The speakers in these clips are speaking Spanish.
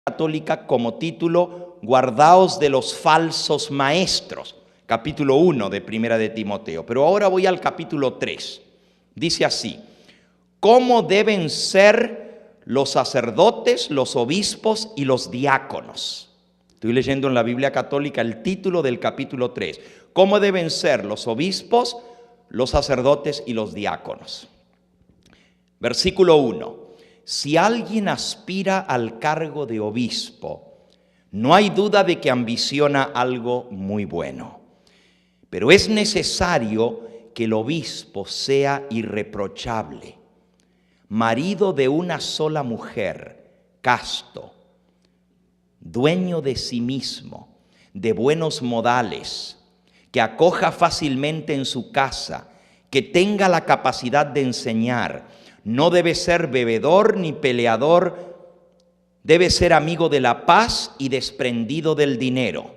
Católica como título Guardaos de los falsos maestros, capítulo 1 de Primera de Timoteo. Pero ahora voy al capítulo 3. Dice así: ¿cómo deben ser los sacerdotes, los obispos y los diáconos? Estoy leyendo en la Biblia Católica el título del capítulo 3. ¿Cómo deben ser los obispos, los sacerdotes y los diáconos? Versículo 1. Si alguien aspira al cargo de obispo, no hay duda de que ambiciona algo muy bueno. Pero es necesario que el obispo sea irreprochable, marido de una sola mujer, casto, dueño de sí mismo, de buenos modales, que acoja fácilmente en su casa, que tenga la capacidad de enseñar. No debe ser bebedor ni peleador, debe ser amigo de la paz y desprendido del dinero.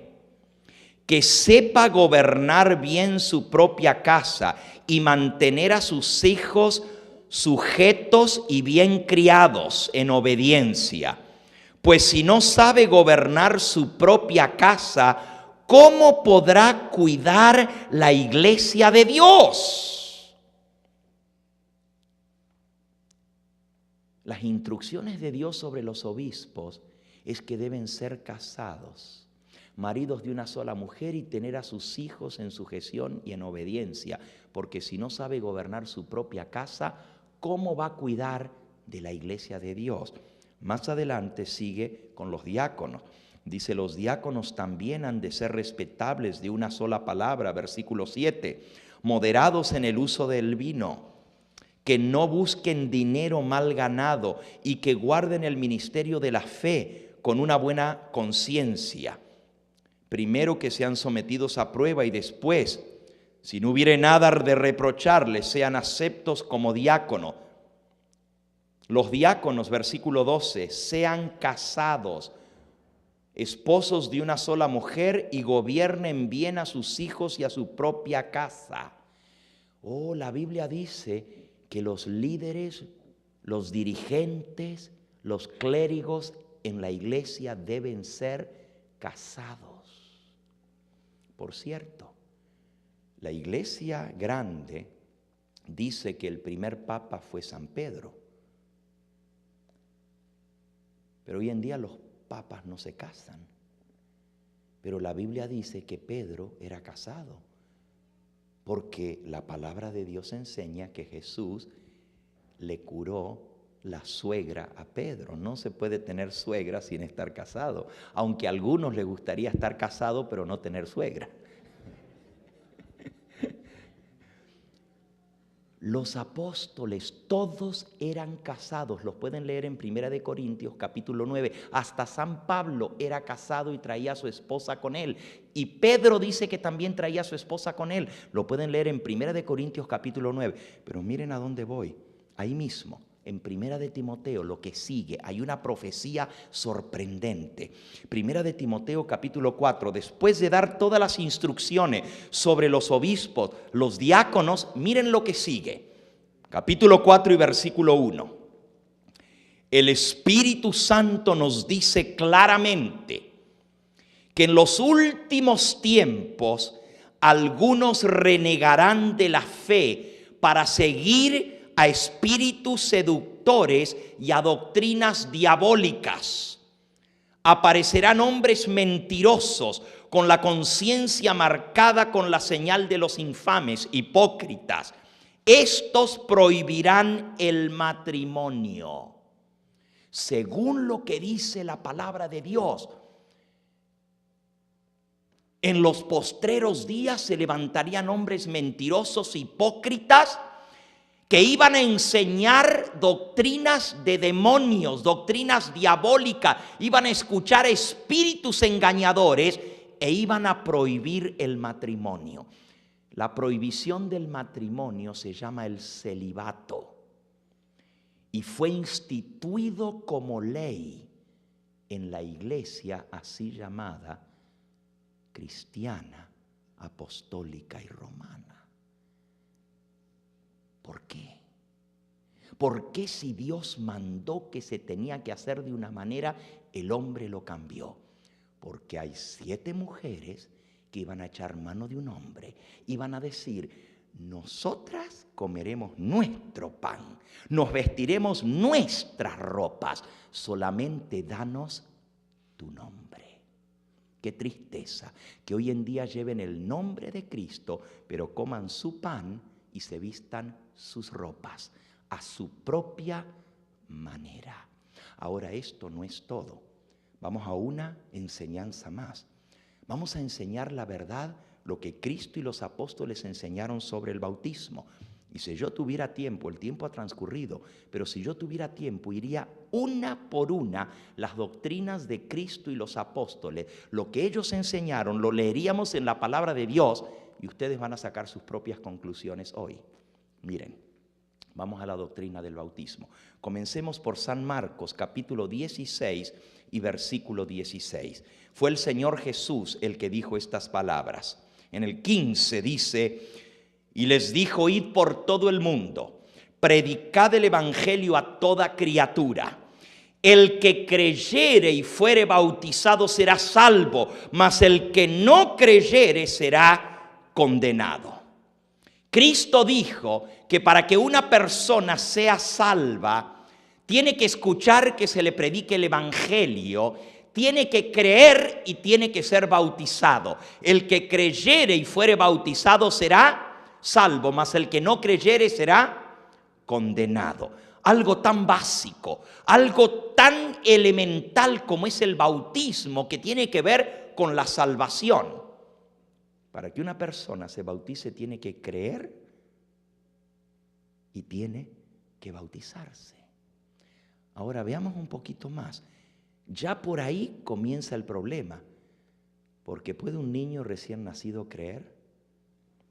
Que sepa gobernar bien su propia casa y mantener a sus hijos sujetos y bien criados en obediencia. Pues si no sabe gobernar su propia casa, ¿cómo podrá cuidar la iglesia de Dios? Las instrucciones de Dios sobre los obispos es que deben ser casados, maridos de una sola mujer, y tener a sus hijos en sujeción y en obediencia, porque si no sabe gobernar su propia casa, ¿cómo va a cuidar de la iglesia de Dios? Más adelante sigue con los diáconos. Dice: los diáconos también han de ser respetables, de una sola palabra, versículo 7, moderados en el uso del vino, que no busquen dinero mal ganado y que guarden el ministerio de la fe con una buena conciencia. Primero que sean sometidos a prueba y después, si no hubiere nada de reprocharles, sean aceptos como diácono. Los diáconos, versículo 12, sean casados, esposos de una sola mujer, y gobiernen bien a sus hijos y a su propia casa. Oh, la Biblia dice que los líderes, los dirigentes, los clérigos en la iglesia deben ser casados. Por cierto, la iglesia grande dice que el primer papa fue San Pedro. Pero hoy en día los papas no se casan. Pero la Biblia dice que Pedro era casado, porque la palabra de Dios enseña que Jesús le curó la suegra a Pedro. No se puede tener suegra sin estar casado, aunque a algunos les gustaría estar casado pero no tener suegra. Los apóstoles todos eran casados, los pueden leer en Primera de Corintios capítulo 9. Hasta San Pablo era casado y traía a su esposa con él. Y Pedro dice que también traía a su esposa con él. Lo pueden leer en Primera de Corintios capítulo 9. Pero miren a dónde voy. Ahí mismo, en Primera de Timoteo, lo que sigue, hay una profecía sorprendente. Primera de Timoteo capítulo 4, después de dar todas las instrucciones sobre los obispos, los diáconos, miren lo que sigue. Capítulo 4 y versículo 1. El Espíritu Santo nos dice claramente que en los últimos tiempos algunos renegarán de la fe para seguir a espíritus seductores y a doctrinas diabólicas. Aparecerán hombres mentirosos con la conciencia marcada con la señal de los infames, hipócritas. Estos prohibirán el matrimonio. Según lo que dice la palabra de Dios, en los postreros días se levantarían hombres mentirosos, hipócritas, que iban a enseñar doctrinas de demonios, doctrinas diabólicas, iban a escuchar espíritus engañadores e iban a prohibir el matrimonio. La prohibición del matrimonio se llama el celibato y fue instituido como ley en la iglesia así llamada cristiana, apostólica y romana. ¿Por qué? ¿Por qué si Dios mandó que se tenía que hacer de una manera, el hombre lo cambió? Porque hay 7 mujeres que iban a echar mano de un hombre, iban a decir: nosotras comeremos nuestro pan, nos vestiremos nuestras ropas, solamente danos tu nombre. Qué tristeza que hoy en día lleven el nombre de Cristo, pero coman su pan y se vistan sus ropas a su propia manera. Ahora, esto no es todo. Vamos a una enseñanza más. Vamos a enseñar la verdad, lo que Cristo y los apóstoles enseñaron sobre el bautismo. Y si yo tuviera tiempo, el tiempo ha transcurrido, pero si yo tuviera tiempo, iría una por una las doctrinas de Cristo y los apóstoles. Lo que ellos enseñaron, lo leeríamos en la palabra de Dios y ustedes van a sacar sus propias conclusiones hoy. Miren, vamos a la doctrina del bautismo. Comencemos por San Marcos, capítulo 16 y versículo 16. Fue el Señor Jesús el que dijo estas palabras. En el 15 dice: y les dijo: id por todo el mundo, predicad el evangelio a toda criatura. El que creyere y fuere bautizado será salvo, mas el que no creyere será condenado. Cristo dijo que para que una persona sea salva, tiene que escuchar que se le predique el evangelio, tiene que creer y tiene que ser bautizado. El que creyere y fuere bautizado será salvo, mas el que no creyere será condenado. Algo tan básico, algo tan elemental como es el bautismo, que tiene que ver con la salvación. Para que una persona se bautice tiene que creer y tiene que bautizarse. Ahora veamos un poquito más. Ya por ahí comienza el problema, porque ¿puede un niño recién nacido creer?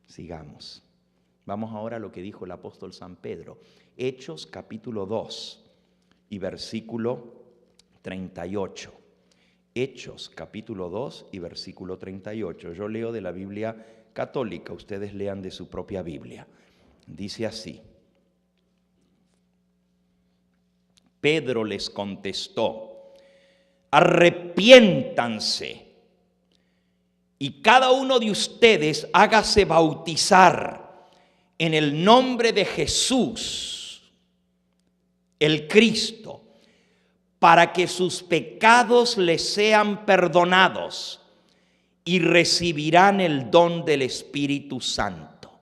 Sigamos. Vamos ahora a lo que dijo el apóstol San Pedro. Hechos capítulo 2 y versículo 38. Hechos capítulo 2 y versículo 38. Yo leo de la Biblia católica, ustedes lean de su propia Biblia. Dice así: Pedro les contestó: arrepiéntanse y cada uno de ustedes hágase bautizar en el nombre de Jesús, el Cristo, para que sus pecados les sean perdonados y recibirán el don del Espíritu Santo.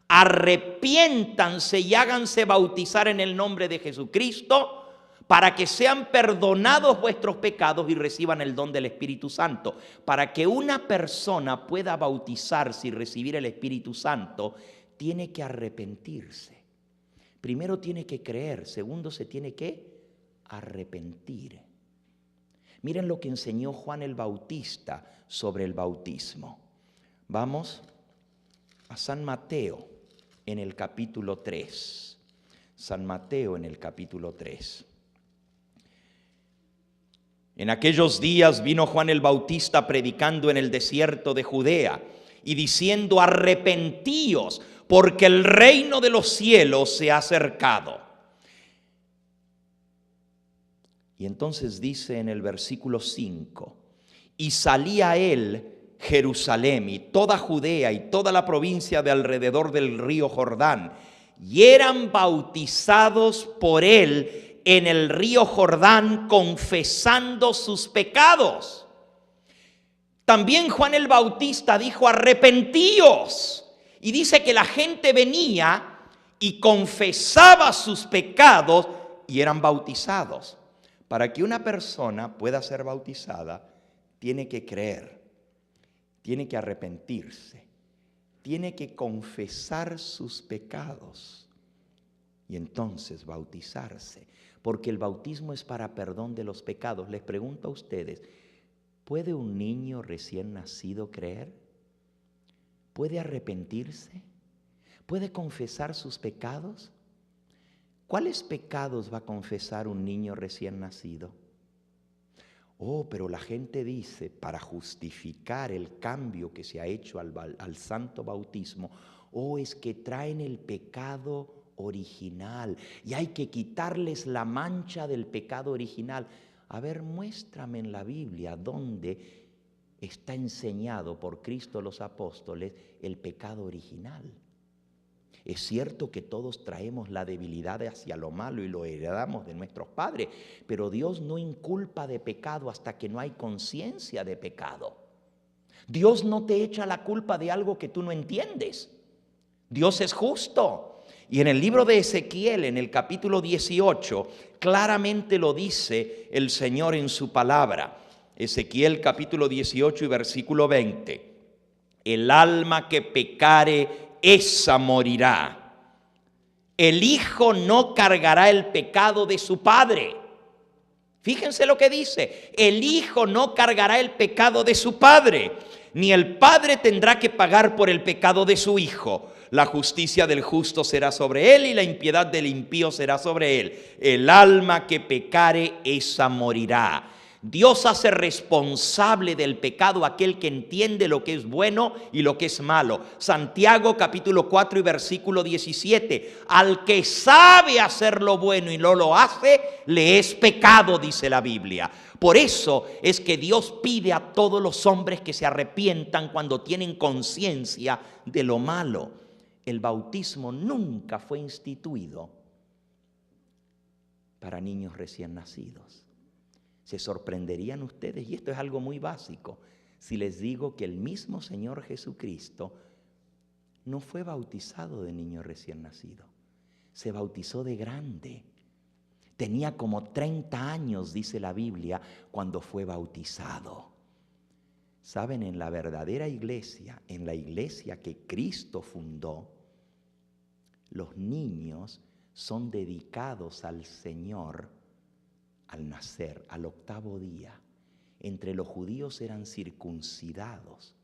Arrepiéntanse y háganse bautizar en el nombre de Jesucristo para que sean perdonados vuestros pecados y reciban el don del Espíritu Santo. Para que una persona pueda bautizarse y recibir el Espíritu Santo, tiene que arrepentirse. Primero tiene que creer, segundo se tiene que arrepentir. Miren lo que enseñó Juan el Bautista sobre el bautismo. Vamos a San Mateo en el capítulo 3. San Mateo en el capítulo 3. En aquellos días vino Juan el Bautista predicando en el desierto de Judea y diciendo: arrepentíos, porque el reino de los cielos se ha acercado. Y entonces dice en el versículo 5: y salía él, Jerusalén y toda Judea y toda la provincia de alrededor del río Jordán, y eran bautizados por él en el río Jordán, confesando sus pecados. También Juan el Bautista dijo: arrepentíos. Y dice que la gente venía y confesaba sus pecados y eran bautizados. Para que una persona pueda ser bautizada, tiene que creer, tiene que arrepentirse, tiene que confesar sus pecados y entonces bautizarse. Porque el bautismo es para perdón de los pecados. Les pregunto a ustedes: ¿puede un niño recién nacido creer? ¿Puede arrepentirse? ¿Puede confesar sus pecados? ¿Cuáles pecados va a confesar un niño recién nacido? Oh, pero la gente dice, para justificar el cambio que se ha hecho al santo bautismo, es que traen el pecado original y hay que quitarles la mancha del pecado original. A ver, muéstrame en la Biblia dónde está enseñado por Cristo a los apóstoles el pecado original. Es cierto que todos traemos la debilidad hacia lo malo y lo heredamos de nuestros padres, pero Dios no inculpa de pecado hasta que no hay conciencia de pecado. Dios no te echa la culpa de algo que tú no entiendes. Dios es justo. Y en el libro de Ezequiel, en el capítulo 18, claramente lo dice el Señor en su palabra. Ezequiel capítulo 18 y versículo 20. El alma que pecare, esa morirá. El hijo no cargará el pecado de su padre. Fíjense lo que dice. El hijo no cargará el pecado de su padre, ni el padre tendrá que pagar por el pecado de su hijo. La justicia del justo será sobre él y la impiedad del impío será sobre él. El alma que pecare, esa morirá. Dios hace responsable del pecado a aquel que entiende lo que es bueno y lo que es malo. Santiago capítulo 4 y versículo 17. Al que sabe hacer lo bueno y no lo hace, le es pecado, dice la Biblia. Por eso es que Dios pide a todos los hombres que se arrepientan cuando tienen conciencia de lo malo. El bautismo nunca fue instituido para niños recién nacidos. Se sorprenderían ustedes, y esto es algo muy básico, si les digo que el mismo Señor Jesucristo no fue bautizado de niño recién nacido. Se bautizó de grande. Tenía como 30 años, dice la Biblia, cuando fue bautizado. Saben, en la verdadera iglesia, en la iglesia que Cristo fundó, los niños son dedicados al Señor al nacer, al 8º día. Entre los judíos eran circuncidados.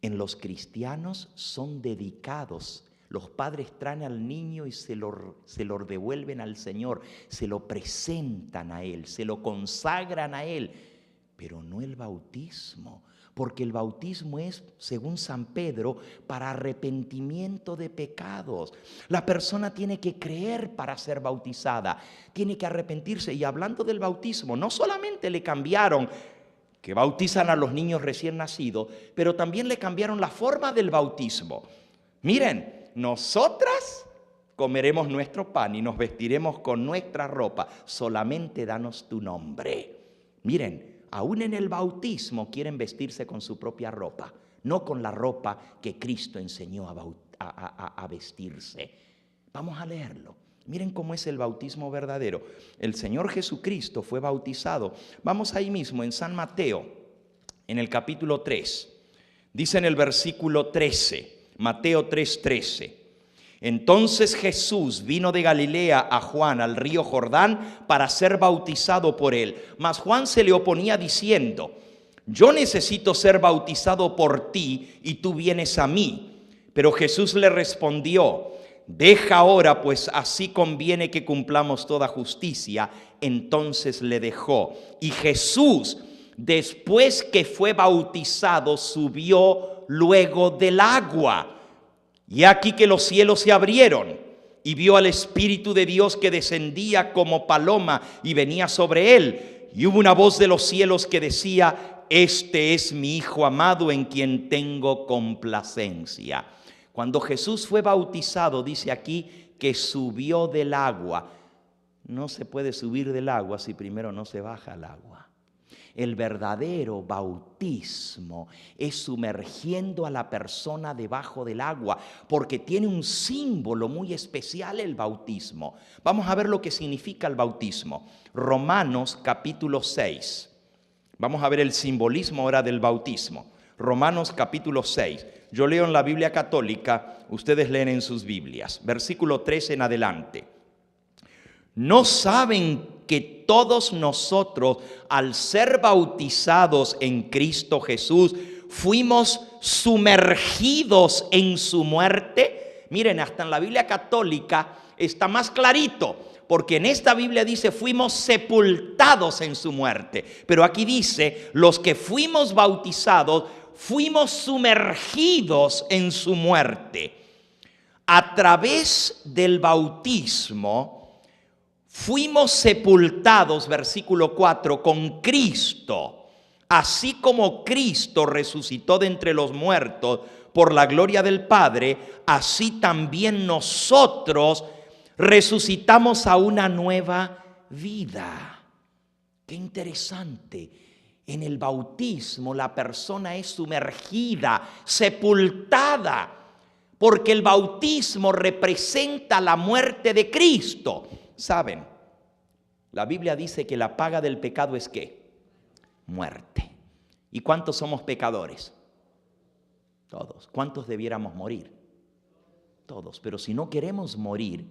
En los cristianos son dedicados. Los padres traen al niño y se lo devuelven al Señor, se lo presentan a Él, se lo consagran a Él, pero no el bautismo. Porque el bautismo es, según San Pedro, para arrepentimiento de pecados. La persona tiene que creer para ser bautizada, tiene que arrepentirse. Y hablando del bautismo, no solamente le cambiaron, que bautizan a los niños recién nacidos, pero también le cambiaron la forma del bautismo. Miren, nosotras comeremos nuestro pan y nos vestiremos con nuestra ropa, solamente danos tu nombre. Miren, aún en el bautismo quieren vestirse con su propia ropa, no con la ropa que Cristo enseñó a vestirse. Vamos a leerlo. Miren cómo es el bautismo verdadero. El Señor Jesucristo fue bautizado. Vamos ahí mismo en San Mateo, en el capítulo 3. Dice en el versículo 13, Mateo 3:13. Entonces Jesús vino de Galilea a Juan al río Jordán para ser bautizado por él. Mas Juan se le oponía diciendo: yo necesito ser bautizado por ti y tú vienes a mí. Pero Jesús le respondió: deja ahora, pues así conviene que cumplamos toda justicia. Entonces le dejó. Y Jesús, después que fue bautizado, subió luego del agua. Y aquí que los cielos se abrieron y vio al Espíritu de Dios que descendía como paloma y venía sobre él. Y hubo una voz de los cielos que decía: este es mi Hijo amado en quien tengo complacencia. Cuando Jesús fue bautizado, dice aquí que subió del agua. No se puede subir del agua si primero no se baja al agua. El verdadero bautismo es sumergiendo a la persona debajo del agua, porque tiene un símbolo muy especial el bautismo. Vamos a ver lo que significa el bautismo. Romanos capítulo 6. Vamos a ver el simbolismo ahora del bautismo. Romanos capítulo 6. Yo leo en la Biblia católica, ustedes leen en sus Biblias. Versículo 13 en adelante. ¿No saben que todos nosotros, al ser bautizados en Cristo Jesús, fuimos sumergidos en su muerte? Miren, hasta en la Biblia católica está más clarito, porque en esta Biblia dice fuimos sepultados en su muerte, pero aquí dice los que fuimos bautizados fuimos sumergidos en su muerte. A través del bautismo fuimos sepultados, versículo 4, con Cristo. Así como Cristo resucitó de entre los muertos por la gloria del Padre, así también nosotros resucitamos a una nueva vida. Qué interesante. En el bautismo la persona es sumergida, sepultada, porque el bautismo representa la muerte de Cristo. ¿Saben? La Biblia dice que la paga del pecado es ¿qué? Muerte. ¿Y cuántos somos pecadores? Todos. ¿Cuántos debiéramos morir? Todos. Pero si no queremos morir,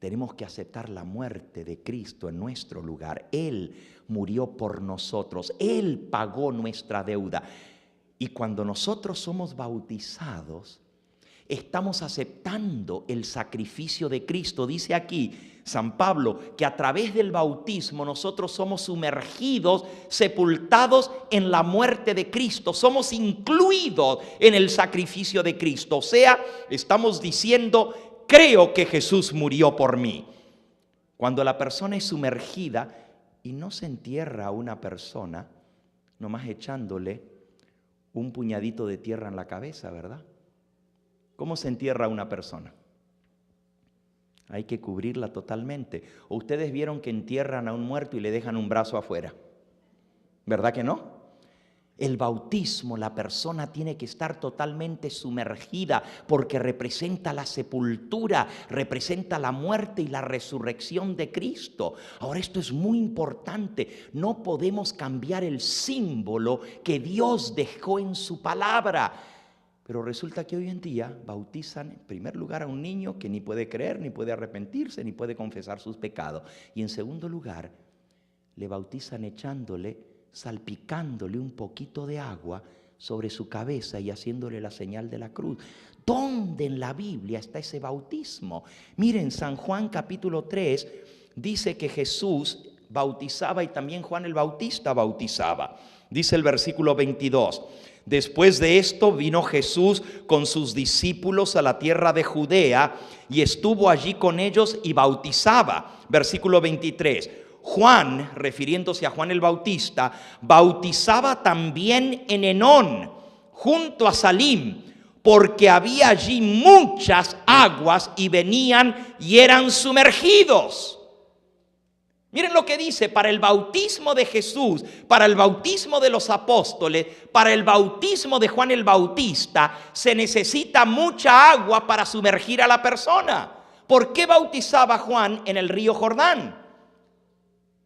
tenemos que aceptar la muerte de Cristo en nuestro lugar. Él murió por nosotros. Él pagó nuestra deuda. Y cuando nosotros somos bautizados, estamos aceptando el sacrificio de Cristo. Dice aquí San Pablo que a través del bautismo nosotros somos sumergidos, sepultados en la muerte de Cristo. Somos incluidos en el sacrificio de Cristo. O sea, estamos diciendo, creo que Jesús murió por mí. Cuando la persona es sumergida y no se entierra a una persona, nomás echándole un puñadito de tierra en la cabeza, ¿verdad? ¿Cómo se entierra a una persona? Hay que cubrirla totalmente. ¿O ustedes vieron que entierran a un muerto y le dejan un brazo afuera? ¿Verdad que no? El bautismo, la persona tiene que estar totalmente sumergida porque representa la sepultura, representa la muerte y la resurrección de Cristo. Ahora, esto es muy importante. No podemos cambiar el símbolo que Dios dejó en su palabra. Pero resulta que hoy en día bautizan en primer lugar a un niño que ni puede creer, ni puede arrepentirse, ni puede confesar sus pecados. Y en segundo lugar, le bautizan salpicándole un poquito de agua sobre su cabeza y haciéndole la señal de la cruz. ¿Dónde en la Biblia está ese bautismo? Miren, San Juan capítulo 3 dice que Jesús bautizaba y también Juan el Bautista bautizaba. Dice el versículo 22. Después de esto vino Jesús con sus discípulos a la tierra de Judea y estuvo allí con ellos y bautizaba. Versículo 23. Juan, refiriéndose a Juan el Bautista, bautizaba también en Enón, junto a Salim, porque había allí muchas aguas y venían y eran sumergidos. Miren lo que dice, para el bautismo de Jesús, para el bautismo de los apóstoles, para el bautismo de Juan el Bautista, se necesita mucha agua para sumergir a la persona. ¿Por qué bautizaba Juan en el río Jordán?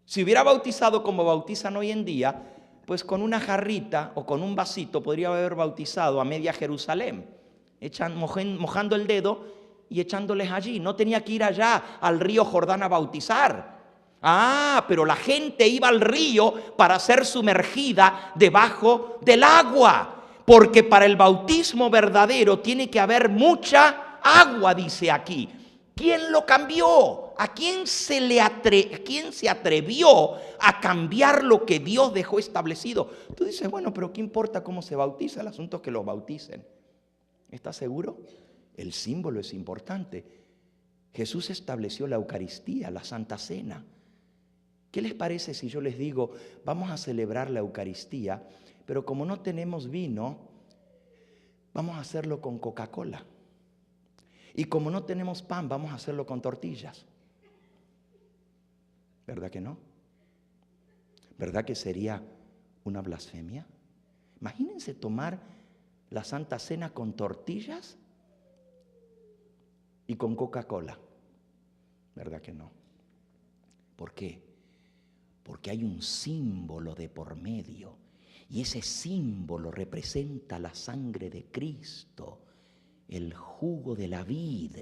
Si hubiera bautizado como bautizan hoy en día, pues con una jarrita o con un vasito podría haber bautizado a media Jerusalén, mojando el dedo y echándoles allí. No tenía que ir allá al río Jordán a bautizar. Pero la gente iba al río para ser sumergida debajo del agua, porque para el bautismo verdadero tiene que haber mucha agua, dice aquí. ¿Quién lo cambió? ¿A quién se atrevió a cambiar lo que Dios dejó establecido? Tú dices, bueno, pero ¿qué importa cómo se bautiza? El asunto es que los bauticen. ¿Estás seguro? El símbolo es importante. Jesús estableció la Eucaristía, la Santa Cena. ¿Qué les parece si yo les digo, vamos a celebrar la Eucaristía, pero como no tenemos vino, vamos a hacerlo con Coca-Cola? Y como no tenemos pan, vamos a hacerlo con tortillas. ¿Verdad que no? ¿Verdad que sería una blasfemia? Imagínense tomar la Santa Cena con tortillas y con Coca-Cola. ¿Verdad que no? ¿Por qué? Porque hay un símbolo de por medio y ese símbolo representa la sangre de Cristo, el jugo de la vid,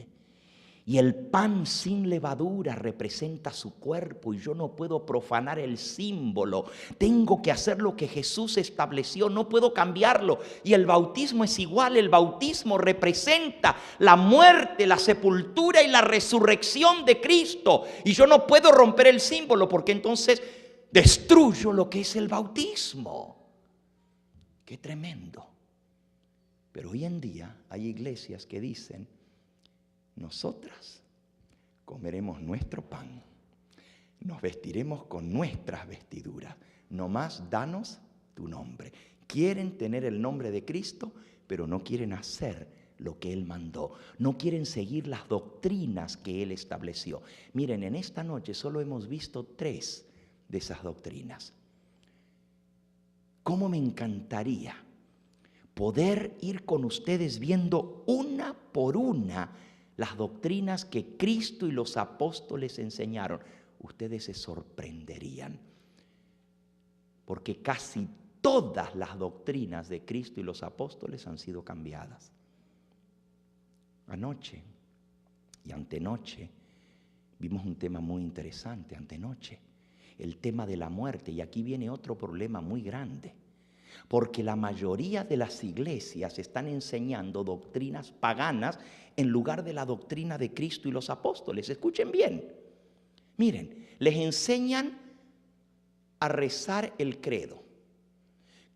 y el pan sin levadura representa su cuerpo, y yo no puedo profanar el símbolo. Tengo que hacer lo que Jesús estableció, no puedo cambiarlo. Y el bautismo es igual. El bautismo representa la muerte, la sepultura y la resurrección de Cristo, y yo no puedo romper el símbolo, porque entonces destruyo lo que es el bautismo. Qué tremendo. Pero hoy en día hay iglesias que dicen nosotras comeremos nuestro pan, nos vestiremos con nuestras vestiduras, nomás danos tu nombre. Quieren tener el nombre de Cristo, pero no quieren hacer lo que Él mandó. No quieren seguir las doctrinas que Él estableció. Miren, en esta noche solo hemos visto 3 de esas doctrinas. ¿Cómo me encantaría poder ir con ustedes viendo una por una las doctrinas que Cristo y los apóstoles enseñaron? Ustedes se sorprenderían, porque casi todas las doctrinas de Cristo y los apóstoles han sido cambiadas. Anoche y antenoche vimos un tema muy interesante. Antenoche, el tema de la muerte. Y aquí viene otro problema muy grande, porque la mayoría de las iglesias están enseñando doctrinas paganas en lugar de la doctrina de Cristo y los apóstoles. Escuchen bien. Miren, les enseñan a rezar el credo.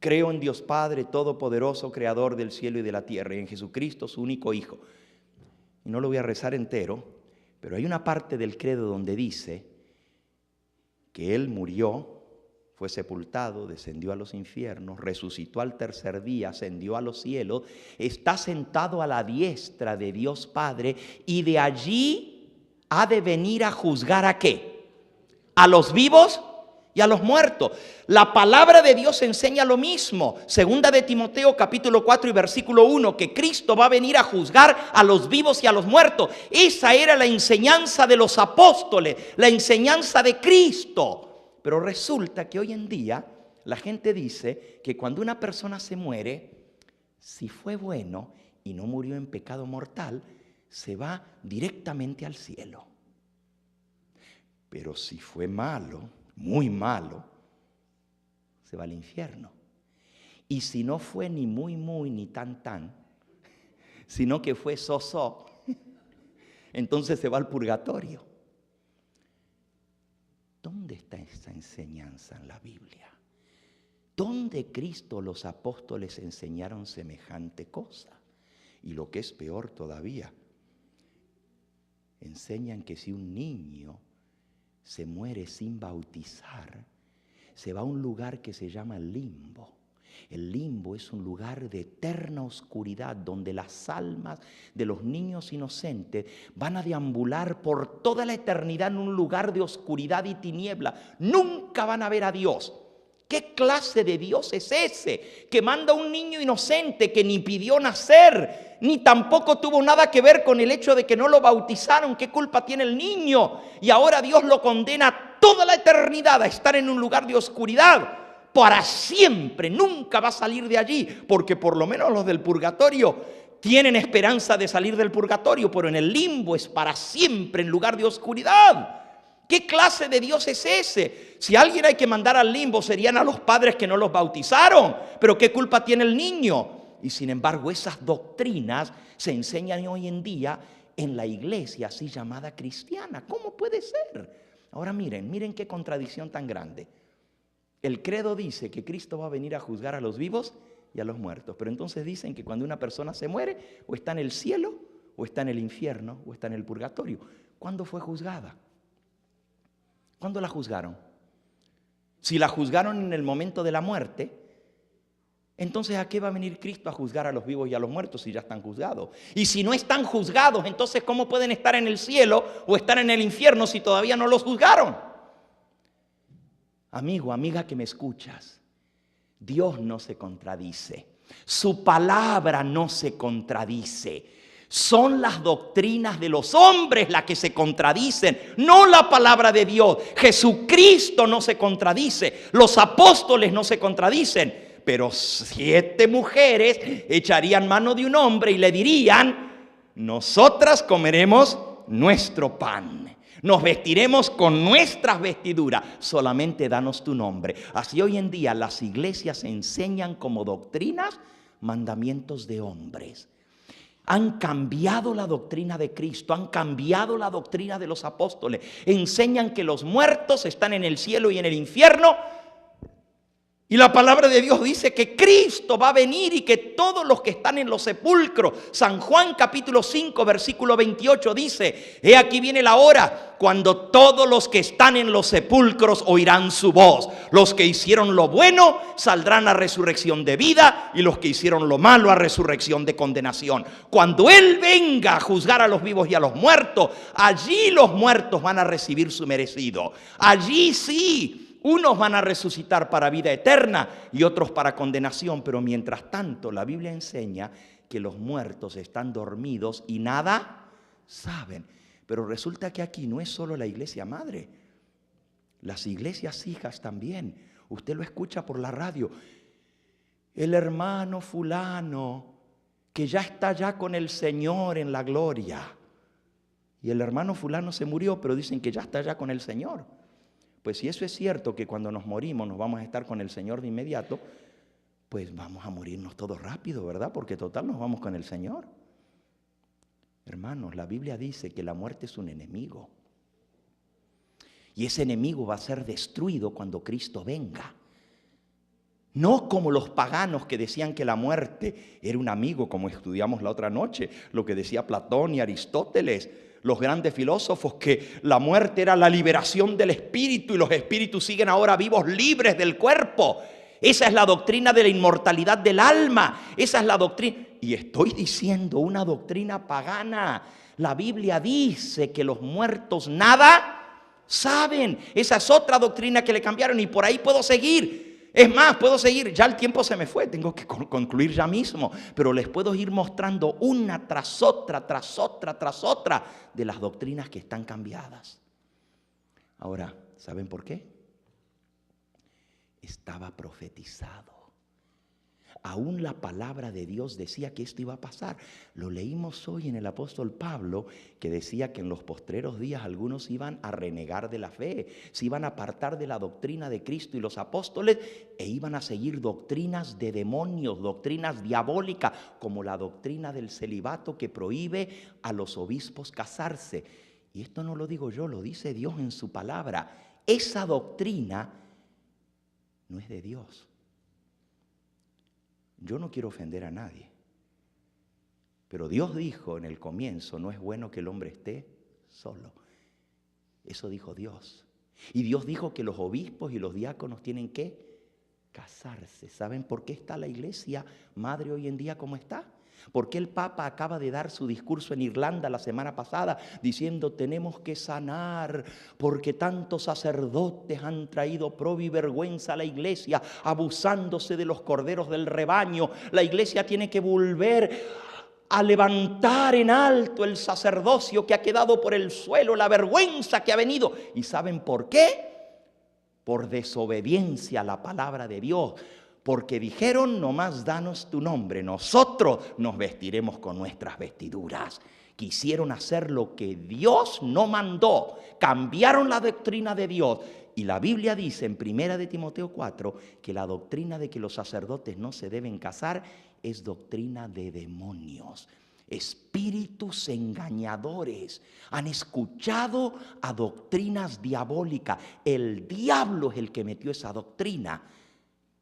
Creo en Dios Padre Todopoderoso, Creador del cielo y de la tierra, y en Jesucristo, su único Hijo. Y no lo voy a rezar entero, pero hay una parte del credo donde dice que Él murió, fue sepultado, descendió a los infiernos, resucitó al tercer día, ascendió a los cielos, está sentado a la diestra de Dios Padre, y de allí ha de venir a juzgar ¿a qué? A los vivos y a los muertos. La palabra de Dios enseña lo mismo. Segunda de Timoteo capítulo 4 y versículo 1, que Cristo va a venir a juzgar a los vivos y a los muertos. Esa era la enseñanza de los apóstoles, la enseñanza de Cristo. Pero resulta que hoy en día la gente dice que cuando una persona se muere, si fue bueno y no murió en pecado mortal, se va directamente al cielo. Pero si fue malo, muy malo, se va al infierno. Y si no fue ni muy ni tan, sino que fue so, entonces se va al purgatorio. ¿Dónde está esa enseñanza en la Biblia? ¿Dónde Cristo o los apóstoles enseñaron semejante cosa? Y lo que es peor todavía, enseñan que si un niño se muere sin bautizar, se va a un lugar que se llama el limbo. El limbo es un lugar de eterna oscuridad donde las almas de los niños inocentes van a deambular por toda la eternidad en un lugar de oscuridad y tiniebla. Nunca van a ver a Dios. ¿Qué clase de Dios es ese que manda a un niño inocente que ni pidió nacer, ni tampoco tuvo nada que ver con el hecho de que no lo bautizaron? ¿Qué culpa tiene el niño? Y ahora Dios lo condena toda la eternidad a estar en un lugar de oscuridad para siempre. Nunca va a salir de allí, porque por lo menos los del purgatorio tienen esperanza de salir del purgatorio, pero en el limbo es para siempre en lugar de oscuridad. ¿Qué clase de Dios es ese? Si a alguien hay que mandar al limbo, serían a los padres que no los bautizaron. Pero ¿qué culpa tiene el niño? Y sin embargo, esas doctrinas se enseñan hoy en día en la iglesia así llamada cristiana. ¿Cómo puede ser? Ahora miren qué contradicción tan grande. El credo dice que Cristo va a venir a juzgar a los vivos y a los muertos. Pero entonces dicen que cuando una persona se muere, o está en el cielo, o está en el infierno, o está en el purgatorio. ¿Cuándo fue juzgada? ¿Cuándo la juzgaron? Si la juzgaron en el momento de la muerte, entonces ¿a qué va a venir Cristo a juzgar a los vivos y a los muertos si ya están juzgados? Y si no están juzgados, entonces ¿cómo pueden estar en el cielo o estar en el infierno si todavía no los juzgaron? Amigo, amiga que me escuchas, Dios no se contradice. Su palabra no se contradice. Son las doctrinas de los hombres las que se contradicen, no la palabra de Dios. Jesucristo no se contradice, los apóstoles no se contradicen, pero 7 mujeres echarían mano de un hombre y le dirían: nosotras comeremos nuestro pan, nos vestiremos con nuestras vestiduras, solamente danos tu nombre. Así hoy en día las iglesias enseñan como doctrinas mandamientos de hombres. Han cambiado la doctrina de Cristo, han cambiado la doctrina de los apóstoles. Enseñan que los muertos están en el cielo y en el infierno Y la palabra de Dios dice que Cristo va a venir y que todos los que están en los sepulcros, San Juan capítulo 5 versículo 28 dice: he aquí viene la hora cuando todos los que están en los sepulcros oirán su voz. Los que hicieron lo bueno saldrán a resurrección de vida, y los que hicieron lo malo a resurrección de condenación. Cuando Él venga a juzgar a los vivos y a los muertos, allí los muertos van a recibir su merecido. Allí sí. Unos van a resucitar para vida eterna y otros para condenación. Pero mientras tanto, la Biblia enseña que los muertos están dormidos y nada saben. Pero resulta que aquí no es solo la iglesia madre. Las iglesias hijas también. Usted lo escucha por la radio. El hermano fulano que ya está ya con el Señor en la gloria. Y el hermano fulano se murió, pero dicen que ya está ya con el Señor. Pues si eso es cierto, que cuando nos morimos nos vamos a estar con el Señor de inmediato, pues vamos a morirnos todos rápido, ¿verdad? Porque total nos vamos con el Señor. Hermanos, la Biblia dice que la muerte es un enemigo. Y ese enemigo va a ser destruido cuando Cristo venga. No como los paganos que decían que la muerte era un amigo, como estudiamos la otra noche, lo que decía Platón y Aristóteles. Los grandes filósofos, que la muerte era la liberación del espíritu y los espíritus siguen ahora vivos, libres del cuerpo. Esa es la doctrina de la inmortalidad del alma. Esa es la doctrina. Y estoy diciendo una doctrina pagana. La Biblia dice que los muertos nada saben. Esa es otra doctrina que le cambiaron y por ahí puedo seguir. Es más, puedo seguir, ya el tiempo se me fue, tengo que concluir ya mismo, pero les puedo ir mostrando una tras otra, tras otra, tras otra de las doctrinas que están cambiadas. Ahora, ¿saben por qué? Estaba profetizado. Aún la palabra de Dios decía que esto iba a pasar. Lo leímos hoy en el apóstol Pablo, que decía que en los postreros días algunos iban a renegar de la fe, se iban a apartar de la doctrina de Cristo y los apóstoles e iban a seguir doctrinas de demonios, doctrinas diabólicas, como la doctrina del celibato que prohíbe a los obispos casarse. Y esto no lo digo yo, lo dice Dios en su palabra. Esa doctrina no es de Dios. Yo no quiero ofender a nadie, pero Dios dijo en el comienzo: no es bueno que el hombre esté solo. Eso dijo Dios. Y Dios dijo que los obispos y los diáconos tienen que casarse. ¿Saben por qué está la iglesia madre hoy en día como está? ¿Por qué el Papa acaba de dar su discurso en Irlanda la semana pasada diciendo: tenemos que sanar porque tantos sacerdotes han traído probi y vergüenza a la iglesia, abusándose de los corderos del rebaño? La iglesia tiene que volver a levantar en alto el sacerdocio que ha quedado por el suelo, la vergüenza que ha venido. ¿Y saben por qué? Por desobediencia a la palabra de Dios. Porque dijeron: nomás danos tu nombre, nosotros nos vestiremos con nuestras vestiduras. Quisieron hacer lo que Dios no mandó, cambiaron la doctrina de Dios. Y la Biblia dice en 1 de Timoteo 4 que la doctrina de que los sacerdotes no se deben casar es doctrina de demonios. Espíritus engañadores han escuchado a doctrinas diabólicas. El diablo es el que metió esa doctrina.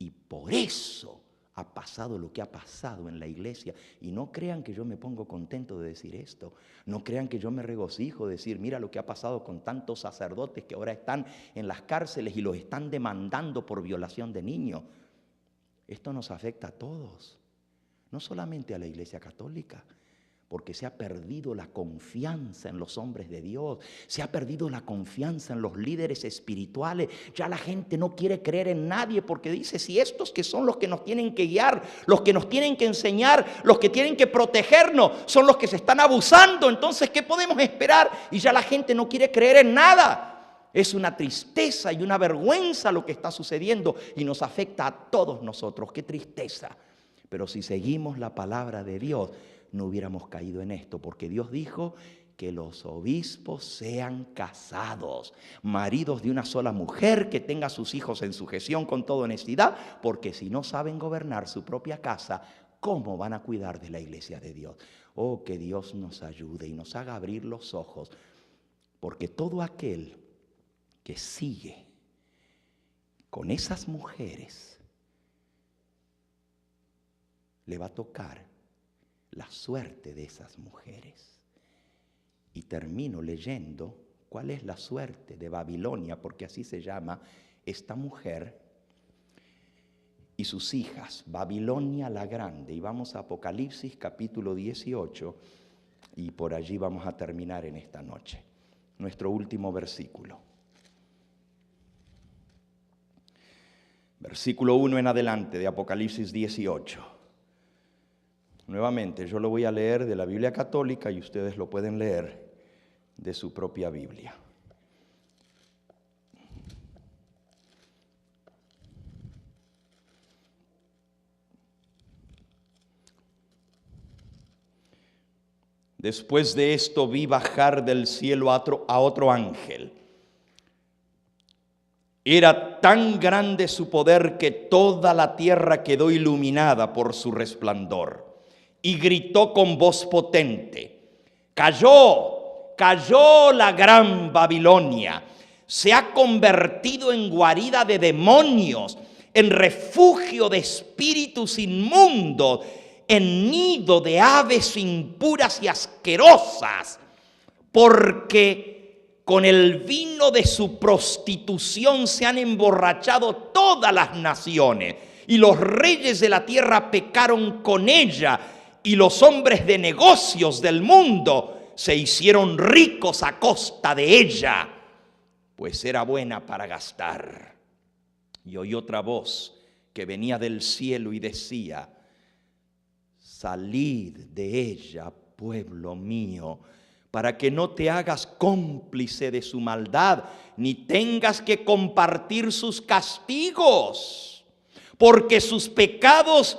Y por eso ha pasado lo que ha pasado en la iglesia. Y no crean que yo me pongo contento de decir esto. No crean que yo me regocijo de decir: mira lo que ha pasado con tantos sacerdotes que ahora están en las cárceles y los están demandando por violación de niños. Esto nos afecta a todos, no solamente a la iglesia católica. Porque se ha perdido la confianza en los hombres de Dios. Se ha perdido la confianza en los líderes espirituales. Ya la gente no quiere creer en nadie porque dice: si estos que son los que nos tienen que guiar, los que nos tienen que enseñar, los que tienen que protegernos, son los que se están abusando, entonces ¿qué podemos esperar? Y ya la gente no quiere creer en nada. Es una tristeza y una vergüenza lo que está sucediendo y nos afecta a todos nosotros. ¡Qué tristeza! Pero si seguimos la palabra de Dios, no hubiéramos caído en esto, porque Dios dijo que los obispos sean casados, maridos de una sola mujer, que tenga a sus hijos en sujeción con toda honestidad, porque si no saben gobernar su propia casa, ¿cómo van a cuidar de la iglesia de Dios? Oh, que Dios nos ayude y nos haga abrir los ojos, porque todo aquel que sigue con esas mujeres le va a tocar la suerte de esas mujeres. Y termino leyendo cuál es la suerte de Babilonia, porque así se llama esta mujer y sus hijas, Babilonia la Grande. Y vamos a Apocalipsis capítulo 18 y por allí vamos a terminar en esta noche. Nuestro último versículo. Versículo 1 en adelante de Apocalipsis 18. Nuevamente, yo lo voy a leer de la Biblia católica y ustedes lo pueden leer de su propia Biblia. Después de esto vi bajar del cielo a otro ángel. Era tan grande su poder que toda la tierra quedó iluminada por su resplandor. Y gritó con voz potente: cayó, cayó la gran Babilonia. Se ha convertido en guarida de demonios, en refugio de espíritus inmundos, en nido de aves impuras y asquerosas, porque con el vino de su prostitución se han emborrachado todas las naciones, y los reyes de la tierra pecaron con ella, y los hombres de negocios del mundo se hicieron ricos a costa de ella, pues era buena para gastar. Y oí otra voz que venía del cielo y decía: salid de ella, pueblo mío, para que no te hagas cómplice de su maldad, ni tengas que compartir sus castigos, porque sus pecados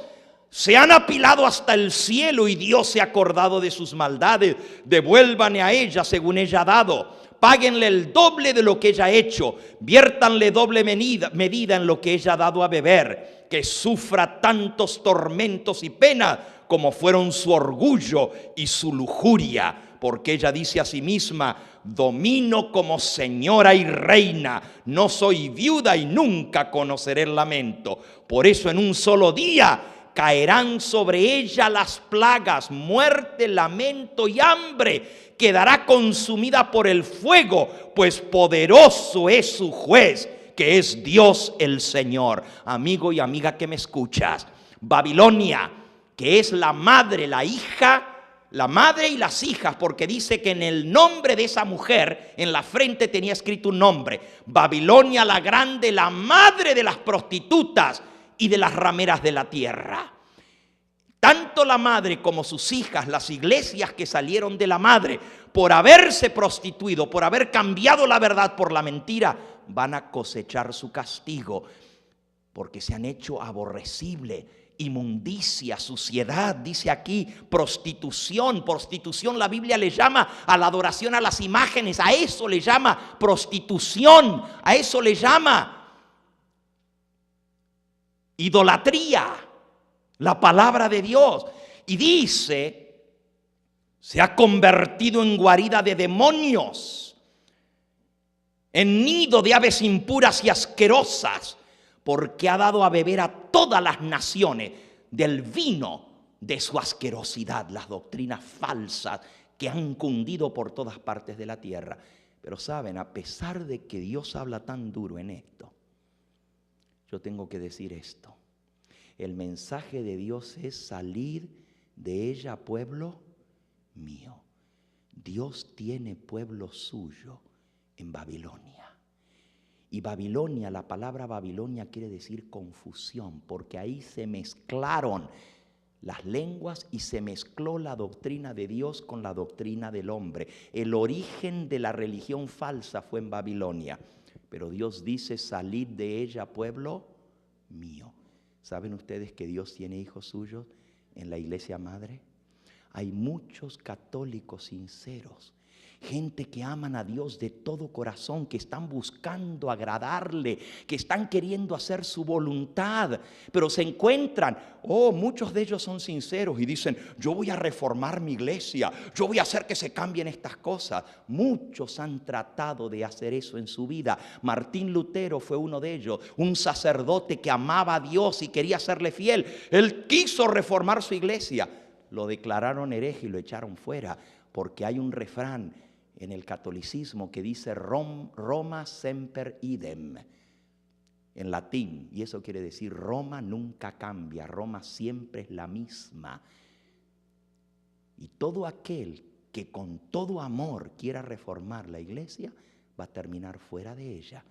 se han apilado hasta el cielo y Dios se ha acordado de sus maldades. Devuélvanle a ella según ella ha dado. Páguenle el doble de lo que ella ha hecho. Viértanle doble medida en lo que ella ha dado a beber. Que sufra tantos tormentos y penas como fueron su orgullo y su lujuria. Porque ella dice a sí misma: domino como señora y reina, no soy viuda y nunca conoceré el lamento. Por eso en un solo día caerán sobre ella las plagas, muerte, lamento y hambre. Quedará consumida por el fuego, pues poderoso es su juez, que es Dios el Señor. Amigo y amiga que me escuchas, Babilonia, que es la madre, la hija, la madre y las hijas, porque dice que en el nombre de esa mujer, en la frente tenía escrito un nombre: Babilonia la Grande, la madre de las prostitutas y de las rameras de la tierra. Tanto la madre como sus hijas, las iglesias que salieron de la madre, por haberse prostituido, por haber cambiado la verdad por la mentira, van a cosechar su castigo, porque se han hecho aborrecible. Inmundicia, suciedad, dice aquí, prostitución. Prostitución la Biblia le llama a la adoración a las imágenes, a eso le llama prostitución, a eso le llama idolatría, la palabra de Dios. Y dice: se ha convertido en guarida de demonios, en nido de aves impuras y asquerosas, porque ha dado a beber a todas las naciones del vino de su asquerosidad. Las doctrinas falsas que han cundido por todas partes de la tierra. Pero saben, a pesar de que Dios habla tan duro en esto, yo tengo que decir esto: el mensaje de Dios es: salir de ella, pueblo mío. Dios tiene pueblo suyo en Babilonia. Y Babilonia, la palabra Babilonia quiere decir confusión, porque ahí se mezclaron las lenguas y se mezcló la doctrina de Dios con la doctrina del hombre. El origen de la religión falsa fue en Babilonia. Pero Dios dice: salid de ella, pueblo mío. ¿Saben ustedes que Dios tiene hijos suyos en la iglesia madre? Hay muchos católicos sinceros Gente que aman a Dios de todo corazón, que están buscando agradarle, que están queriendo hacer su voluntad, pero se encuentran, muchos de ellos son sinceros y dicen, yo voy a reformar mi iglesia, yo voy a hacer que se cambien estas cosas. Muchos han tratado de hacer eso en su vida. Martín Lutero fue uno de ellos, un sacerdote que amaba a Dios y quería serle fiel. Él quiso reformar su iglesia. Lo declararon hereje y lo echaron fuera, porque hay un refrán en el catolicismo que dice Roma semper idem, en latín, y eso quiere decir Roma nunca cambia, Roma siempre es la misma. Y todo aquel que con todo amor quiera reformar la iglesia va a terminar fuera de ella,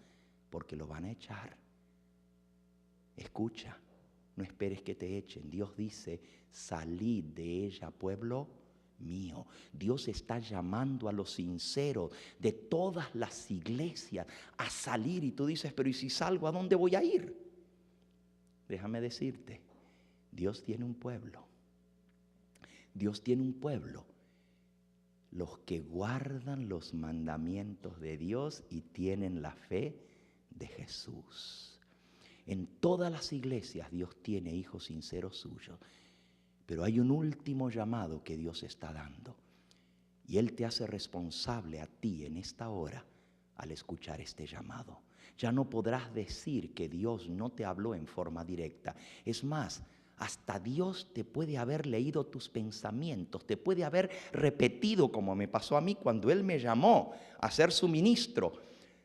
porque lo van a echar. Escucha, no esperes que te echen. Dios dice, salid de ella, pueblo mío. Dios está llamando a los sinceros de todas las iglesias a salir, y tú dices, pero ¿y si salgo, a dónde voy a ir? Déjame decirte, Dios tiene un pueblo. Dios tiene un pueblo. Los que guardan los mandamientos de Dios y tienen la fe de Jesús. En todas las iglesias Dios tiene hijos sinceros suyos. Pero hay un último llamado que Dios está dando. Y Él te hace responsable a ti en esta hora al escuchar este llamado. Ya no podrás decir que Dios no te habló en forma directa. Es más, hasta Dios te puede haber leído tus pensamientos, te puede haber repetido, como me pasó a mí cuando Él me llamó a ser su ministro.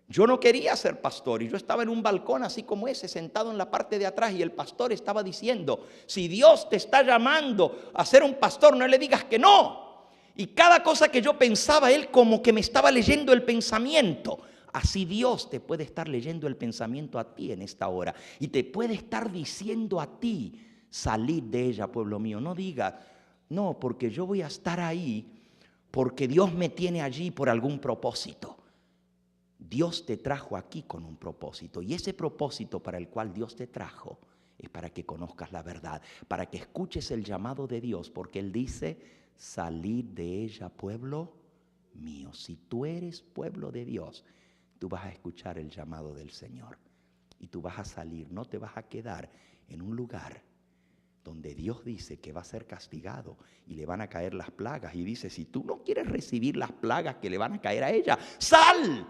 Yo no quería ser pastor y yo estaba en un balcón así como ese, sentado en la parte de atrás, y el pastor estaba diciendo, si Dios te está llamando a ser un pastor, no le digas que no. Y cada cosa que yo pensaba, Él como que me estaba leyendo el pensamiento. Así Dios te puede estar leyendo el pensamiento a ti en esta hora y te puede estar diciendo a ti, salid de ella, pueblo mío. No digas, no, porque yo voy a estar ahí porque Dios me tiene allí por algún propósito. Dios te trajo aquí con un propósito, y ese propósito para el cual Dios te trajo es para que conozcas la verdad, para que escuches el llamado de Dios, porque Él dice, salid de ella, pueblo mío. Si tú eres pueblo de Dios, tú vas a escuchar el llamado del Señor y tú vas a salir, no te vas a quedar en un lugar donde Dios dice que va a ser castigado y le van a caer las plagas, y dice, si tú no quieres recibir las plagas que le van a caer a ella, ¡sal!